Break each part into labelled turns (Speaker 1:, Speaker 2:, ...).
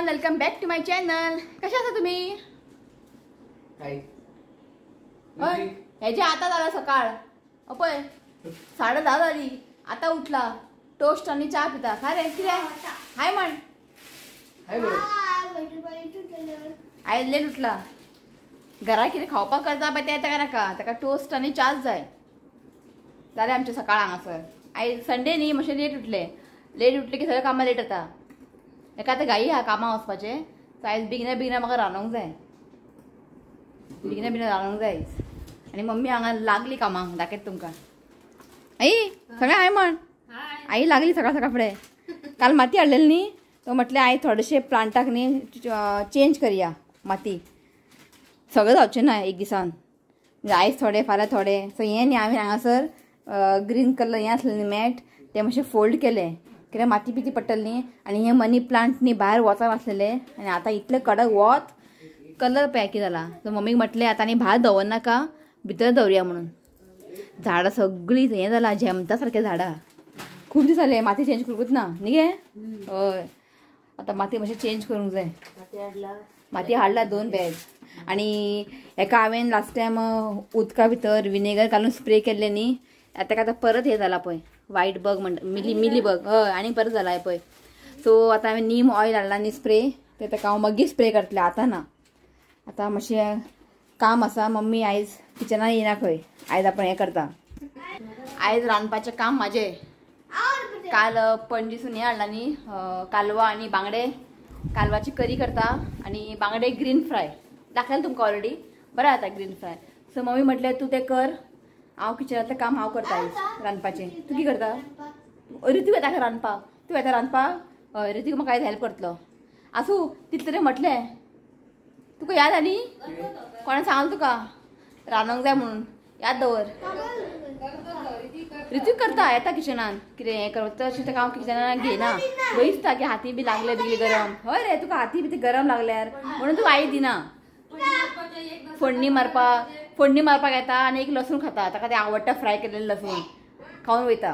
Speaker 1: Everyone, welcome back to my channel. कशा आहात तुम्ही? ह्याची आता झाला सकाळ. अपय 10:30 झाली. आता उठला. टोस्ट आणि चहा पिता. खा रे. किती हाय म्हण. आय लेट उठला. घरा किती खावपाक करता बाय ते नाका. ताका टोस्ट आणि चहाच जाय. जाले आमचे सकाळ हांगासर. आय संडे न्ही मातशें लेट उठले की सगळे कामां लेट जाता. एका आतां घाई आहा कामां वचपाचे. सो आयज बेगिना म्हाका रांदूंक जाय. बेगिना रांदूंक जाय. आनी मम्मी हांगा लागली कामांक. दाखयता तुमकां. आई सगळें हाय म्हण. आई लागली सकाळ फुडें. काल माती हाडलेली न्ही. तो म्हटलें आयज थोडेशे प्लांटाक न्ही चेंज करया माती. सगळें जावचें ना एक दिसान. आयज थोडे फाल्यां थोडे. सो हें न्ही हांवें हांगासर ग्रीन कलर हें आसलें न्ही मॅट तें मातशें फोल्ड केलें. कित्याक माती बिती पडटली न्ही. आनी हे मनी प्लांट न्ही भायर वचून आसलेले आनी आतां इतले कडक वत कलर पॅकी जाला. सो मम्मीक म्हटलें आतां आनी भायर दवरनाका, भितर दवरया म्हणून. झाडां सगळीं हें जालां झेमता सारकें झाडां. खूब दीस जाले माती चेंज करूंकूच ना न्ही गे. हय आतां माती मातशें चेंज करूंक जाय. माती हाडला 2 बॅग. आनी हेका हांवें लास्ट टायम उदका भितर विनेगर घालून स्प्रे केल्ले न्ही. आतां परत हे जाला पळय वायट बग म्हणटा मिली बग. हय आनी परत जाला पळय. सो आतां हांवें नीम ऑयल हाडला न्ही स्प्रे ते ताका हांव मागीर स्प्रे करतलें. आतां ना. आतां मातशें काम आसा. मम्मी आयज किचनान येना खंय. आयज आपण हें करता. आयज रांदपाचें काम म्हाजें. काल पणजीसून हें हाडला न्ही कालवा आनी बांगडे. कालवाची करी करता आनी बांगडे ग्रीन फ्राय. दाखयलें तुमकां ऑलरेडी. बरें जाता ग्रीन फ्राय. सो मम्मी म्हटलें तूं तें कर. हांव किचनांतलें काम हांव करता आयज रांदपाचें. तूं कितें करता? रितू येता खंय रांदपाक? तूं येता रांदपाक? हय रितूक म्हाका आयज हेल्प करतलो. आसूं तितलें म्हटलें. तुका याद आनी कोणें सांगलें तुका रांदूंक जाय म्हणून? याद दवर. रितूक करता येता किचनान. कितें हें करता तशें ताका हांव किचनान घेयना. भंय दिसता की हाती बी लागले बी गरम. हय रे तुका हाती बी गरम लागल्यार म्हणून तुका आई दिना. फोडणी मारपाक येता आनी एक लसूण खाता. ताका तें आवडटा फ्राय केल्लें लसूण खावन वयता.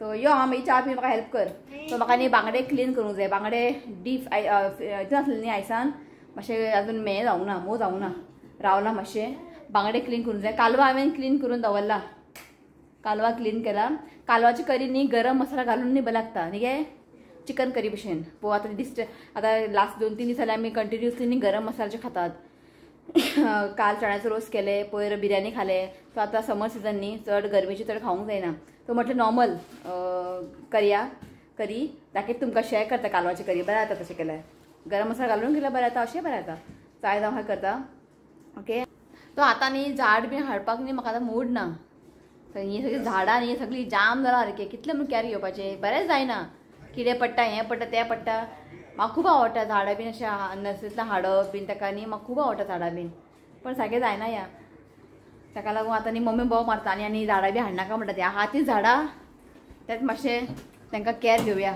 Speaker 1: सो यो हांव मागीर च्या पी म्हाका हेल्प कर. सो म्हाका न्ही बांगडे क्लीन करूंक जाय. बांगडे डीप हितून आसले न्ही आयसान मातशें अजून हें जावंक ना मोव जावंक ना. रावला मातशें. बांगडे क्लीन करूंक जाय. कालवा हांवें क्लीन करून दवरला. कालवा क्लीन केला. कालवाची करी न्ही गरम मसाला घालून न्ही बरें लागता न्ही गे. चिकन करी भशेन. पळय आतां लास्ट 2-3 दीस जाले आमी कंटिन्युअसली न्ही गरम मसाल्याचे खातात. काल चण्याचो रोस केले. पयर बिर्याणी खाले. सो आतां समर सिजन न्ही चड गरमेची चड खावंक जायना. सो म्हटलें नॉर्मल करी दाखयता तुमकां शेअर करता. कालवाची करी बरें जाता तशें केल्यार. गरम मसाला घालून केल्यार बरें जाता. अशें बरें जाता. सो आयज हांव करता. ओके. तो आतां न्ही झाड बी हाडपाक न्ही म्हाका आतां मूड ना. ही सगळीं झाडां न्ही सगळीं जाम जाला सारके. कितलें म्हूण कॅर घेवपाचें बरेंच जायना. कितें पडटा हें पडटा तें पडटा. म्हाका खूब आवडटा झाडां बीन अशें नर्सरींतल्यान हाडप बीन. ताका न्ही म्हाका खूब आवडटा झाडां बीन. पण सारकें जायना या. ताका लागून आतां न्ही मम्मी बोवाळ मारता आनी झाडां बी हाडनाका म्हणटा. ती आहा तीं झाडां तेंच मातशें तांकां कॅर घेवया.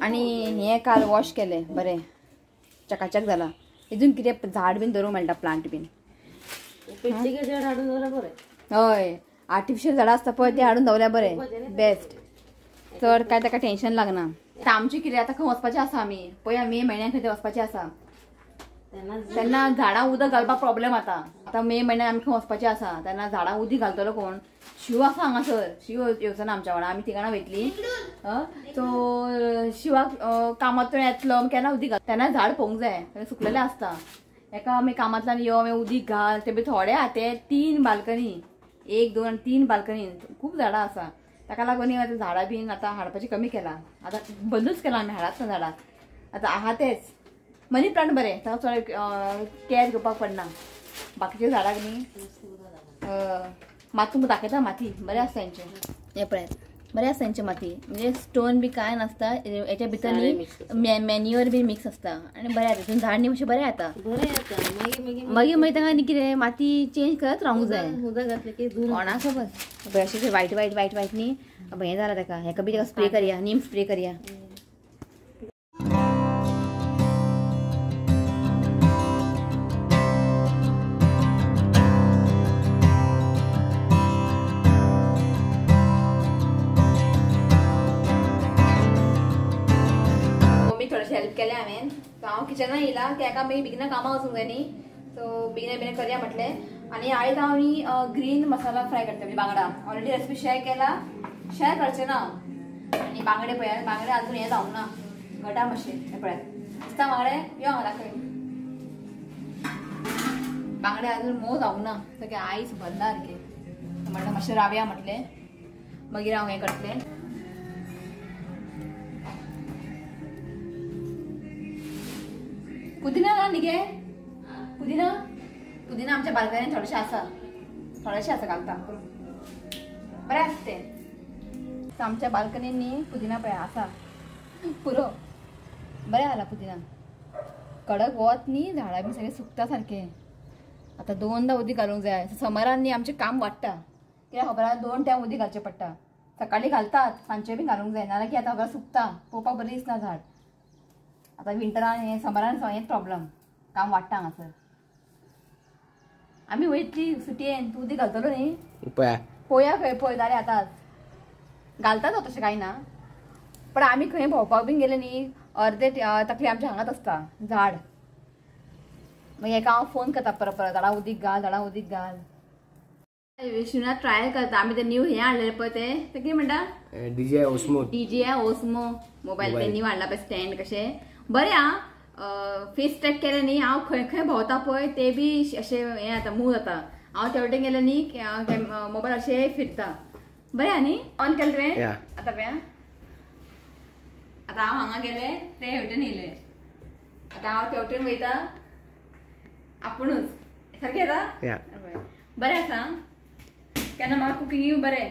Speaker 1: आनी हें काल वॉश केलें बरें चकाचक जाला. हितून कितें झाड बीन धरूंक मेळटा प्लांट बीन.
Speaker 2: झाड हाडून दवरल्यार बरें.
Speaker 1: हय आर्टिफिशियल झाडां आसता पळय ती हाडून दवरल्यार बरें बेस्ट. चड काय ताका टेन्शन लागना. आतां आमची कितें आतां खंय वचपाचें आसा आमी. पळय मे म्हयन्यान खंय वचपाचें आसा तेन्ना झाडां उदक घालपाक प्रॉब्लेम जाता. आतां मे म्हयन्यान आमी खंय वचपाचें आसा तेन्ना झाडां उदीक घालतलो कोण? शिव आसा हांगासर. शिव येवचो ना आमच्या वांगडा. आमी तिगां वयतलीं. सो शिवाक कामांतल्यान येतलो केन्ना उदीक घाल तेन्ना झाड पळोवंक जाय. सुकलेलें आसता. एका आमी कामांतल्यान यो मागीर उदीक घाल. ते बी थोडे आहा ते 3 बाल्कनी 1, 2 आनी 3 बाल्कनी खूब झाडां आसा. ताका लागून आतां झाडां बीन आतां हाडपाची कमी केला. आतां बंदूच केला आमी हाडच ना झाडां. आतां आहा तेच मनी प्लांट बरें ताका चड कॅर घेवपाक पडना. बाकीच्या झाडाक न्ही मात तुमकां दाखयता माती बरें आसता तेंचें. हें पळय बरें आसता तेंचें माती. म्हणजे स्टोन बी कांय नासता. हेच्या भितर न्ही मॅन्युअर बी मिक्स आसता आनी बरें जाता. तितून झाड न्ही मातशें बरें जाता. मागीर ताका न्ही कितें माती चेंज करत रावंक जाय.
Speaker 2: उदक घातलें की
Speaker 1: कोणा खबर. पळय अशें वायट न्ही हें जालां ताका. हेका बी ताका स्प्रे करया. नीम स्प्रे करया. हेल्प केलें हांवें. हांव किचनान येयला तेका मागीर बेगिना कामां वचूंक जाय न्ही सो बेगिना करया म्हटलें आनी आयज हांव न्ही ग्रीन मसाला फ्राय करता म्हणजे बांगडा ऑलरेडी रेसिपी शेअर केला शेअर करचें ना आनी बांगडे पळयात बांगडे अजून हें जावंक ना घटा मातशें हें पळयात दिसता बांगडे यो हांगा दाखय बांगडे अजून मोव जावंक ना सगळें आयस भरला सारकें म्हणल्यार मातशें रावया म्हटलें मागीर हांव हें करतलें पुदिना ना न्ही गे पुदिना पुदिना आमच्या बाल्कनीन थोडेशें आसा घालता बरें आसता तें आमच्या बाल्कनीन न्ही पुदिना पळय आसा पुरो बरें जाला पुदिना कडक वत न्ही झाडां बी सगळें सुकता सारकें आतां 2दा उदीक घालूंक जाय समरान न्ही आमचें काम वाडटा कित्याक खबर आहा 2 टायम उदीक घालचें पडटा सकाळीं घालतात सांजचें बी घालूंक जाय नाल्यार की आतां खबर सुकता पळोवपाक बरें दिसना झाड आतां विंटरान हें समरान हेंच प्रॉब्लम काम वाडटा हांगासर आमी वयतली सुटयेन तूं उदीक घालतलो न्ही पळोवया खंय पळय जाल्यार आतांच घालतात तशें कांय ना पण आमी खंय भोंवपाक बीन गेले न्ही अर्दे तकली आमच्या हांगाच आसता झाड मागीर हेका हांव फोन करता परत झाडां उदीक घाल विष्णुनाथ ट्रायल करता आमी ते न्यू हें हाडलें पळय ते कितें म्हणटा DJI Osmo मोबायल ते न्यू हाडला पळय स्टँड कशें बरें आं फेस ट्रॅक केलें न्ही हांव खंय खंय भोंवता पळय ते बी अशें हें जाता मूव जाता हांव ते वटेन गेलें न्ही मोबायल अशें फिरता बरें आहा न्ही ऑन केलें तुवें आतां पळय आतां हांव हांगा गेलें ते हेवटेन येयलें आतां हांव ते वटेन वयता आपुणूच सारकें येता बरें आसा केन्ना म्हाका कुकिंग बरें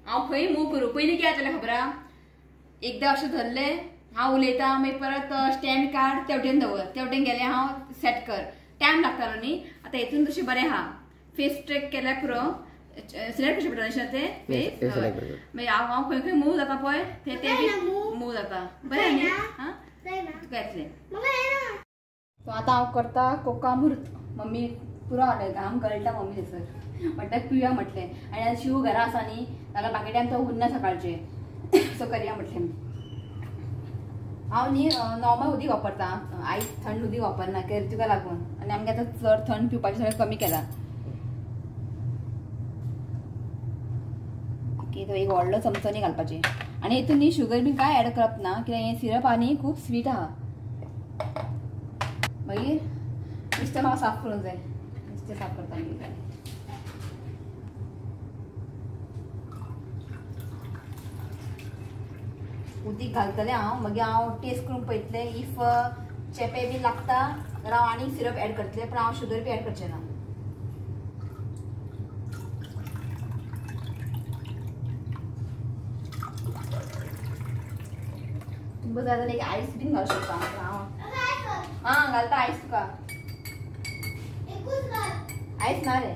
Speaker 1: हांव खंय मूव करूं पयलीं कितें जातालें खबर आहा एकदां अशें धरलें हांव उलयतां मागीर परत स्टँड काड तेवटेन दवर तेवटेन गेलें हांव सेट कर टायम लागतालो न्ही आतां हेतून तशें बरें आहा फेस ट्रॅक केल्यार पुरो सिलेक्ट करचें पडटा अशें तें फेस मागीर हांव खंय खंय मूव जाता पळय ते बी मूव जाता बरें न्ही हां तुका येतलें सो आतां हांव करता कोकामूर्त मम्मी पुरो हाडले घाम गळटा मम्मी थंयसर म्हणटा पिवया म्हटलें आनी आतां शिव घरा आसा न्ही जाल्यार बाकी टायम तो उरना सकाळचें सो करया म्हटलें हांव न्ही नॉर्मल उदीक वापरता आयस थंड उदीक वापरना तुका लागून आनी आमगे आतां चड थंड पिवपाचें सगळें कमी केलां की तो एक व्हडलो चमचो न्ही घालपाचें आनी हितून न्ही शुगर बी कांय ऍड करप ना कित्याक हें सिरप आहा न्ही खूब स्वीट आहा मागीर नुस्तें म्हाका साफ करूंक जाय नुस्तें साफ करता मागीर उदीक घालतलें हांव मागीर हांव टेस्ट करून पळयतलें इफ चेपे बी लागता जाल्यार हांव आनीक सिरप ऍड करतलें पण हांव शुगर बी ऍड करचें ना तुमकां जाय जाल्यार एक आयस बीन घालूं शकता हांव हां घालता आयस तुका आयस ना रे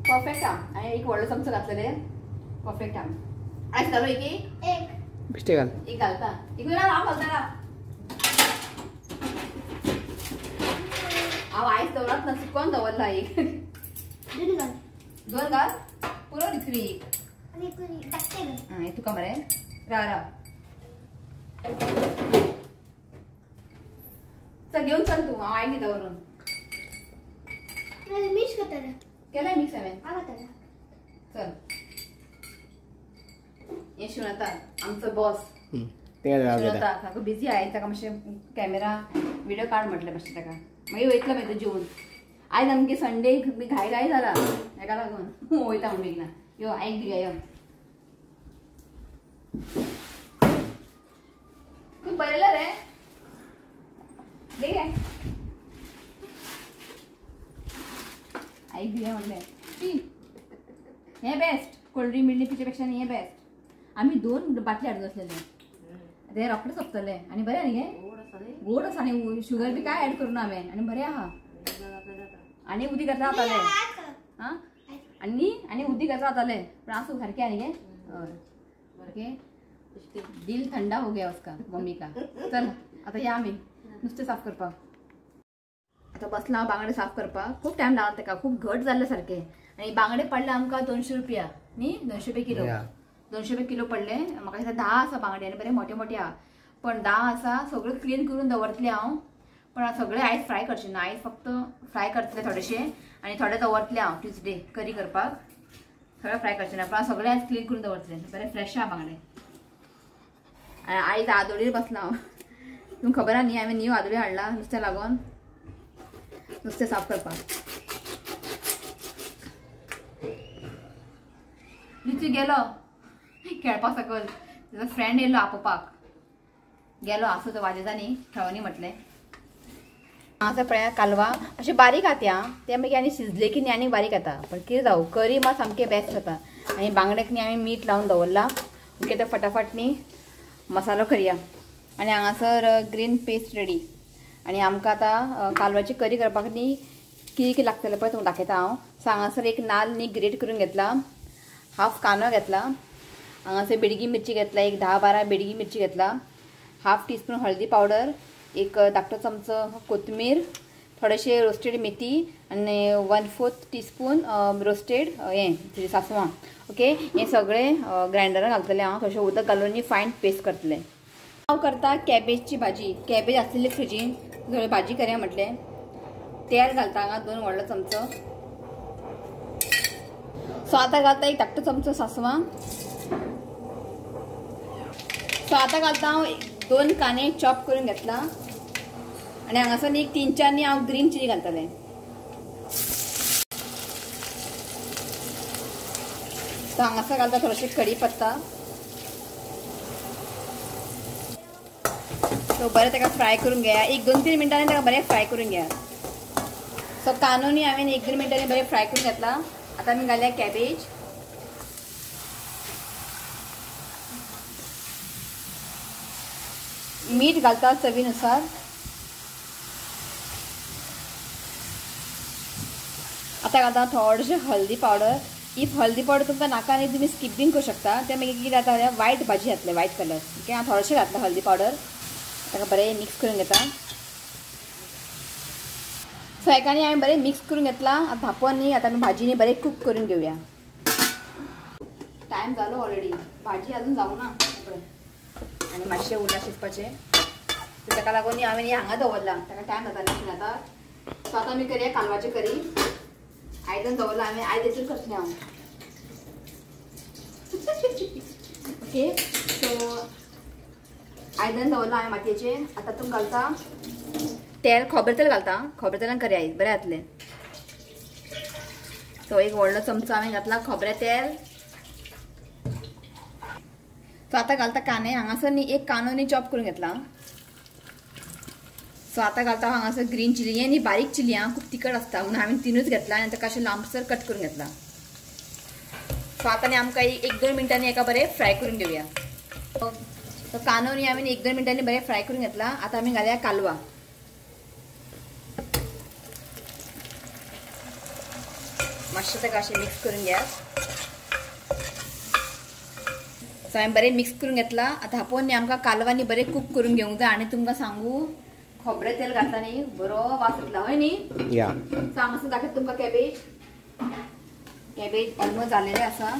Speaker 1: परफेक्ट आहा आनी एक व्हडलो चमचो घातलेले परफेक्ट आहा आयस घालूं एक बेश्टे घाल एक घालता एक हांव घालता हांव आयस दवरत ना सुकोवन दवरला एक दोन घाल पुरो दिसली एक हें तुका मरे राव चल घेवन चल तूं हांव आयली दवरून
Speaker 3: मिक्स करतले
Speaker 1: केलाय मिक्स हांवें चल हे शिवता आमचो बॉस शिवता सारको बिजी आहे ताका मातशें कॅमेरा व्हिडिओ काड म्हटलें मातशें ताका मागीर वयतलो मागीर जेवन आयज आमगे संडे घाय जाला हेका लागून वयता म्हण बेगिना यो आयक दिया यो तूं बरयला रे दे आयक दिया म्हणलें हें बेस्ट कोल्ड ड्रिंक बिल्डी पिचे पेक्षा हें बेस्ट आमी 2 बाटली हाडून बसलेले ते रोखडें सोंपतले आनी बरें न्ही गे गोड आसा आनी शुगर बी कांय ऍड करूना हांवें आनी बरें आहा आनी उदीक घातलें जातालें हां आनी उदीक घातलें जातालें पूण आसूं सारकें आनी गे हय ओके दिल ठंडा हो गया उसका मम्मी का चल आतां या आमी नुस्तें साफ करपाक आतां बसला हांव बांगडे साफ करपाक खूब टायम लागला ताका खूब घट जाल्ले सारकें आनी बांगडे पडले आमकां 200 रुपया न्ही 200 रुपया किलो 200 रुपये किलो पडले. म्हाका दिसता 10 आसा बांगडे आनी बरे मोठे मोठे आहा. पण 10 आसा सगळे क्लीन करून दवरतले हांव. पण सगळे आयज फ्राय करचे ना, आयज फक्त फ्राय करतले थोडेशे आनी थोडे दवरतले हांव ट्यूजडे करी करपाक. सगळे फ्राय करचे ना, पण सगळे आयज क्लीन करून दवरतले. बरे फ्रेश आहा बांगडे. आनी आयज आदोळीर बसला हांव. तुमकां खबर आहा न्ही हांवें न्यू आदोळी हाडला नुस्तें लागून नुस्तें साफ करपाक. लिची गेलो खेळपाक सकल. तेजो फ्रेंड येयलो आपोवपाक. गेलो आसू तो वाजेजांनी खेळोनी म्हटलें. हांगा पळया कालवां अशे बारीक आहा ते मागीर आनी शिजले की न्ही आनी बारीक येता. पण कितें जावं करी मात सामकें बेस्ट जाता. आनी बांगड्याक न्ही हांवें मीठ लावन दवरला. ओके ते फटाफट न्ही मसालो करया. आनी हांगासर ग्रीन पेस्ट रेडी. आनी आमकां आतां कालवाची करी करपाक न्ही कितें कितें लागतलें पळय तुमकां दाखयता हांव. सो हांगासर एक नाल्ल न्ही ग्रेट करून घेतला. हाफ कांदो घेतला. हांगासर बेडगी मिरची घेतला. एक 10-12 बेडगी मिरची घेतला. हाफ टीस्पून हळदी पावडर. एक धाकटो चमचो कोथमीर. थोडेशे रोस्टेड मेथी आनी 1/4 टीस्पून रोस्टेड हें सासवां. ओके हें सगळें ग्रायंडरान घालतलें हांव. थोडेशें उदक घालून फायन पेस्ट करतलें. हांव करता कॅबेजची भाजी. कॅबेज आसलेली फ्रिजीन थोडी भाजी करया म्हटलें. तेल घालता हांगा 2 व्हडलो चमचो. सो आतां घालता एक धाकटो चमचो सासवां. सो आतां घालता हांव 2 कांदे चॉप करून घेतला. आनी हांगासर एक 3-4 न्ही हांव ग्रीन चिली घालतलें. सो हांगासर घालता थोडेशे कढीपत्ता. सो बरें ताका फ्राय करून घेया. एक 2-3 मिनटांनी ताका बरें फ्राय करून घेया. सो कांदो न्ही हांवें 1-2 मिनटांनी बरें फ्राय करून घेतला. आतां आमी घालया कॅबेज. मीठ घालता चवीनुसार. आतां घालता थोडेशें हल्दी पावडर. इफ हल्दी पावडर तुमकां नाका न्ही तुमी स्कीप बीन करूं शकता. ते मागीर कितें जाता वायट भाजी जातलें वायट कलर. ओके हांव थोडेशें घातलें हल्दी पावडर. ताका बरें मिक्स करून घेता. सो हेका न्ही हांवें बरें मिक्स करून घेतला. आतां धांपोवन न्ही आतां आमी भाजी न्ही बरें कूक करून घेवया. टायम जालो ऑलरेडी. भाजी अजून जावना आनी मातशें उरला शिजपाचें. सो ताका लागून न्ही हांवें हांगा दवरला. ताका टायम जाता न्ही आतां. सो आतां आमी करया कालवाची करी. आयदन दवरला हांवें. आयदनाचेर करतलें हांव. ओके सो आयदन दवरला हांवें मातयेचेर. आतां तूं घालता तेल. खोबरें तेल घालता. खोबरें तेलान करया आयज बरें जातलें. सो एक व्हडलो चमचो हांवें घातला खोबरें तेल. सो आतां घालता कांदे. हांगासर न्ही एक कांदो न्ही चॉप करून घेतला. सो आतां घालता हांगासर ग्रीन चिली. हें न्ही बारीक चिली आहा खूब तिखट आसता म्हणून हांवें 3च घेतला आनी ताका अशें लांबसर कट करून घेतला. सो आतां न्ही आमकां 1-2 मिनटांनी एका बरें फ्राय करून घेवया. सो कांदो न्ही हांवें 1-2 मिनटांनी बरें फ्राय करून घेतला. आतां आमी घालया कालवा. मातशें ताका अशें मिक्स करून घेया. सो हांवें बरें मिक्स करून घेतला. आतां आपोवन न्ही आमकां कालवांनी बरें कूक करून घेवंक जाय. आनी तुमकां सांगू खोबरें तेल घालता न्ही बरो वास येतला हय न्ही. सो हांगासर दाखयता तुमकां कॅबेज. कॅबेज ऑलमोस्ट जालेलें आसा.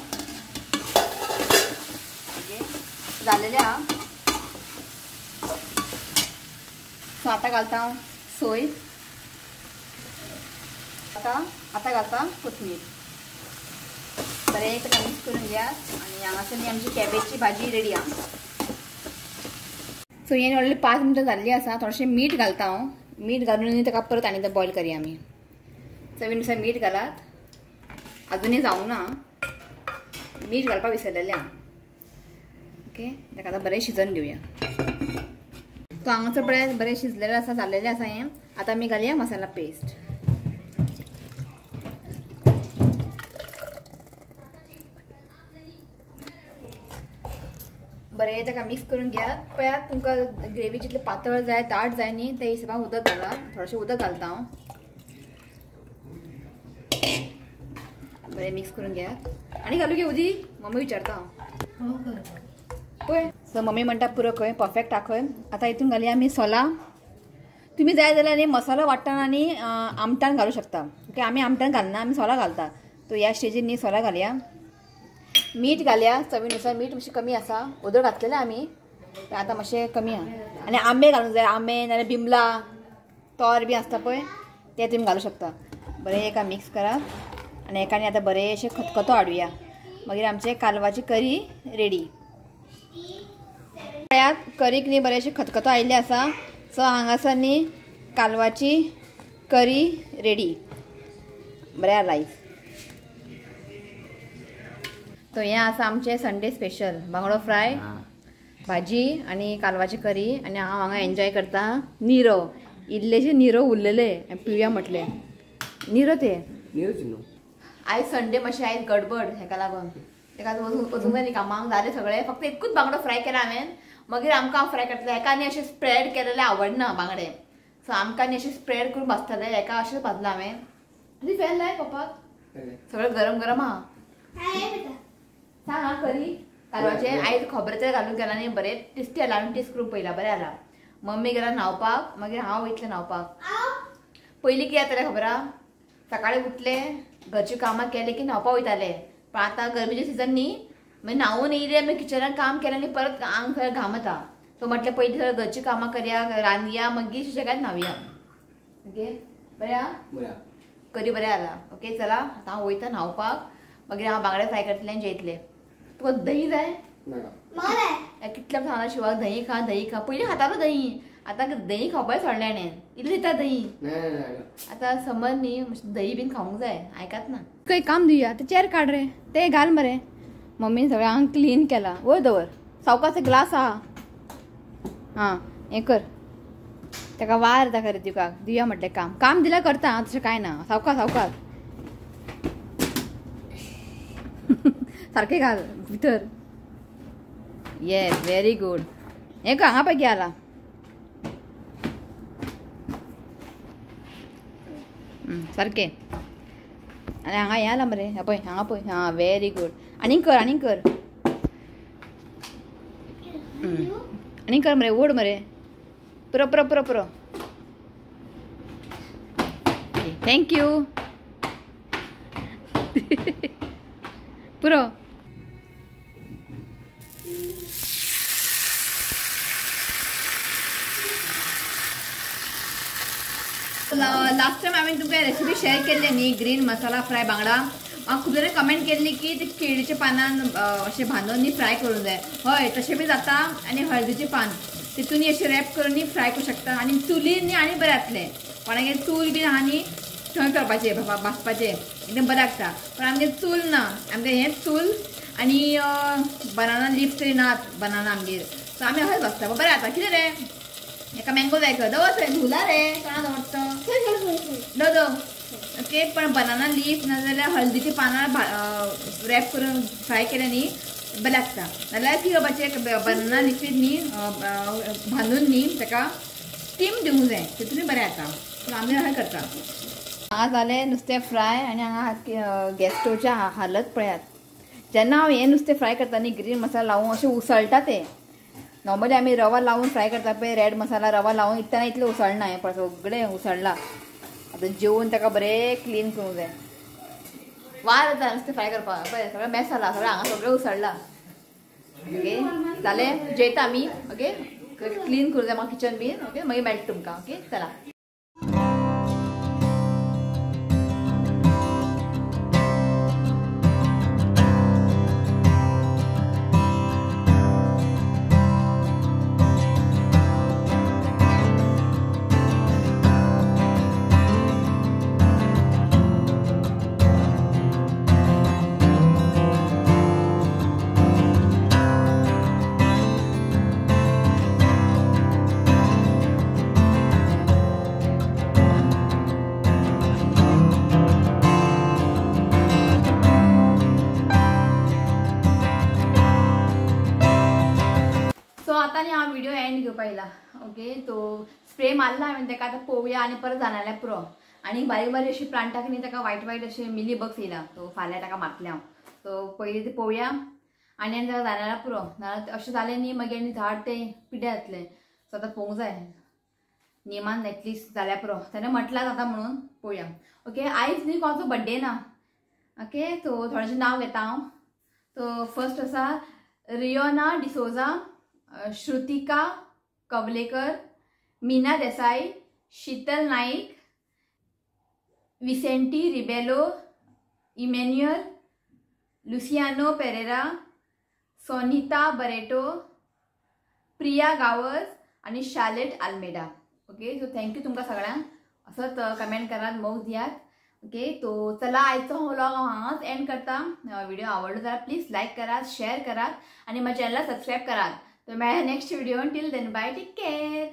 Speaker 1: ओके जालेलें आहा. सो आतां घालता हांव सोय. आतां घालता कोथमीर. बरें ताका मिक्स करून घेयात. आनी हांगासर न्ही आमची कॅबेजची भाजी रेडी आहा. सो हें ऑलरेडी 5 मिनटां जाल्लीं आसा. थोडेशें मीठ घालता हांव. मीठ घालून ताका परत आनी बॉयल करया आमी. चवीनुसार मीठ घालात. अजुनूय जावंक ना. मीठ घालपाक विसरलेलें हांव. ओके ताका आतां बरें शिजोवन घेवया. सो हांगासर बरें शिजलेलें आसा जाल्लेलें आसा हें. आतां आमी घालया मसाला पेस्ट. बरें ताका मिक्स करून घेयात. पळयात तुमकां ग्रेवी जितली पातळ जाय दाट जाय न्ही त्या हिशोबान उदक घाला. थोडेशें उदक घालता हांव. बरें मिक्स करून घेयात. आनी घालू गे उदी मम्मी विचारता हांव. पळय सो मम्मी म्हणटा पुरो खंय परफेक्ट हा खंय. आतां हितून घालया आमी सोला. तुमी जाय जाल्यार न्ही मसालो वाट्टना न्ही आमटान घालूं शकता. ओके आमी आमटान घालना आमी सोला घालता. तो ह्या स्टेजीर न्ही सोला घालया. मीठ घालया चवीनुसार. मीठ मातशें कमी आसा. उदक घातलेलें आमी आतां मातशें कमी आहा. आनी आंबे घालूंक जाय. आंबे नाल्यार बिमला तोर बी आसता पळय ते तुमी घालूं शकता. बरें एका मिक्स करात आनी एकाने आतां बरेंशें खतखतो हाडुया. मागीर आमचे कालवाची करी रेडी. करीक न्ही बरेंशें खतखतो आयिल्लें आसा. सो हांगासर न्ही कालवाची करी रेडी. बरें लायफ. तो हें आसा आमचें संडे स्पेशल बांगडो फ्राय भाजी आनी कालवाची करी. आनी हांव हांगा एन्जॉय करता निरो. इल्लेशे निरो उरलेले पिवया म्हटलें. निरो ते आयज संडे मातशें आयज गडबड हेका लागून. तेका वचूंक जाय न्ही कामाक. जालें सगळें. फक्त एकूच बांगडो फ्राय केला हांवें. मागीर आमकां हांव फ्राय करतलें. हेका न्ही अशें स्प्रेड केलेलें आवडना बांगडे. सो आमकां न्ही अशें स्प्रेड करून भाजतलें. हेका अशेंच भाजलां हांवें. आनी फॅन लाय पप्पाक. सगळें गरम गरम आहा. सांग आं करी कालवाचें आयज खोबरें तेल घालून केलां न्ही बरें टेस्टी जाला. आनी टेस्ट करून पळयलां बरें जालां. मम्मी गेला न्हांवपाक. मागीर हांव वयतलें न्हांवपाक. पयलीं कितें जातालें खबर आहा सकाळीं उठलें घरचीं कामां केलें की न्हांवपाक वयतालें. पण आतां गरमेचें सिजन न्ही मागीर न्हांवून येयलें मागीर किचनान काम केलें आनी परत आंग सगळें घामता. सो म्हटलें पयलीं सगळें घरचीं कामां करया रांदया मागीर सुशेगाद न्हांवया. ओके बरें आहा. करी बरें जालां. ओके चला आतां हांव वयता न्हांवपाक. मागीर हांव बांगडे फ्राय करतलें जेयतलें. तुका दही जाय कितल्या सांगला शिवाक दही खा दही खा. पयलीं खातालो दही. आतां दही खावपाक सोडलें हाणें. इल्लें दिता दही. आतां समर न्ही दही बीन खावंक जाय. आयकात ना. खंय काम दिवया. ते चेर काड रे. ते घाल मरे. मम्मीन सगळें हांग क्लीन केलां. वयर दवर. सावकास ग्लास आहा. हां हें कर. ताका वार ताका रे तुका दिवया म्हटलें काम. काम दिल्यार करता तशें कांय ना. सावकास सावकास सारकें घाल भितर. Yes very good. हें हांगा पैकी आला. सारकें. आनी हांगा हें आला मरे. पळय हांगा पळय. हां व्हेरी गुड. आनीक कर आनीक कर. आनीक कर मरे. ओड मरे. पुरो पुरो पुरो पुरो. थँक्यू. पुरो. लास्ट टायम हांवें तुमकां रेसिपी शेअर केल्ली न्ही ग्रीन मसाला फ्राय बांगडा. म्हाका खूब जाणां कमेंट केल्ली की ते केळीच्या पानान अशें बांदून न्ही फ्राय करूंक जाय. हय तशें बी जाता. आनी हळदीचें पान तितून अशें रॅप करून न्ही फ्राय करूंक शकता. आनी चुलीर न्ही आनी बरें जातलें. कोणागेर चूल बीन आहा न्ही थंय करपाचें भाजपाचें एकदम बरें लागता. पण आमगेर चूल ना. आमगेर हेंच चूल आनी बनाना लीफ तरी नात बनाना आमगेर. सो आमी अशेंच भाजता. बरें जाता. कितें रे एका मँगो जाय खंय दवर थंय धुला रे कोणा दवरता दो दो. ओके पण बनाना लीफ नाजाल्यार हळदीची पानां रॅप करून फ्राय केलें न्ही बरें लागता. नाजाल्यार कितें करपाचें बनाना लिफीत न्ही बांदून न्ही ताका स्टीम दिवंक जाय. तितूनय बरें जाता. सो आमी अशें करता. हांगा जालें नुस्तें फ्राय आनी हांगा गॅस स्टोवचें हालत पळयात. जेन्ना हांव हें नुस्तें फ्राय करता न्ही ग्रीन मसाला लावून अशें उसळटा तें. नॉर्मली आमी रवा लावून फ्राय करता पळय रेड मसाला रवा लावून इतना इतलें उसळना. हें पळय सगळें उसळलां. आतां जेवून ताका बरें क्लीन करूंक जाय. वार येता नुस्तें फ्राय करपाक. पळय सगळें मॅस जाला. सगळें हांगा सगळें उसळलां. ओके जालें जेयता आमी. ओके क्लीन करूंक जाय म्हाका किचन बीन. ओके मागीर मेळटा तुमकां. ओके चला. आता न्ही हांव व्हिडिओ एंड घेवपा येयला. ओके तो स्प्रे मारला हांवें ताका. आतां पळोवया आनी परत जाल्यार पुरो. आनी बारीक बारीक अशी प्लांटाक न्ही ताका वायट वायट अशे मिली बग्स येयला. तो फाल्यां ताका मारतलें हांव. सो पयलीं ते पळोवया आनी ताका जाल्यार पुरो. नाल्यार अशें जालें न्ही मागीर आनी झाड तें पिड्ड्यार जातलें. सो आतां पळोवंक जाय नेमान एटलिस्ट जाल्यार पुरो. ताणें म्हटलां जाता म्हणून पळोवया. ओके आयज न्ही कोणाचो बड्डे ना. ओके सो थोडेशें नांव घेता हांव. तो फर्स्ट असा रियोना डिसोजा, श्रुतिका कवलेकर, मीना देसाई, शीतल नाईक, विसेंटी रिबेलो, इमॅन्युअल, लुसियानो पेरेरा, सोनिता बरेटो, प्रिया गावस आणि Charlotte Almeida. Okay, so thank you तुमकां सगळ्यांक. असंच कमेंट करात, मौज दियात. ओके, तो चला आजचा व्लॉग हांगाच एंड करता. व्हिडिओ आवडलो जाल्यार प्लीज लाईक करात, शेअर करात आणि माझ्या चॅनलला सबस्क्राईब करात. तर मेळ्या next video. Till then bye, take care.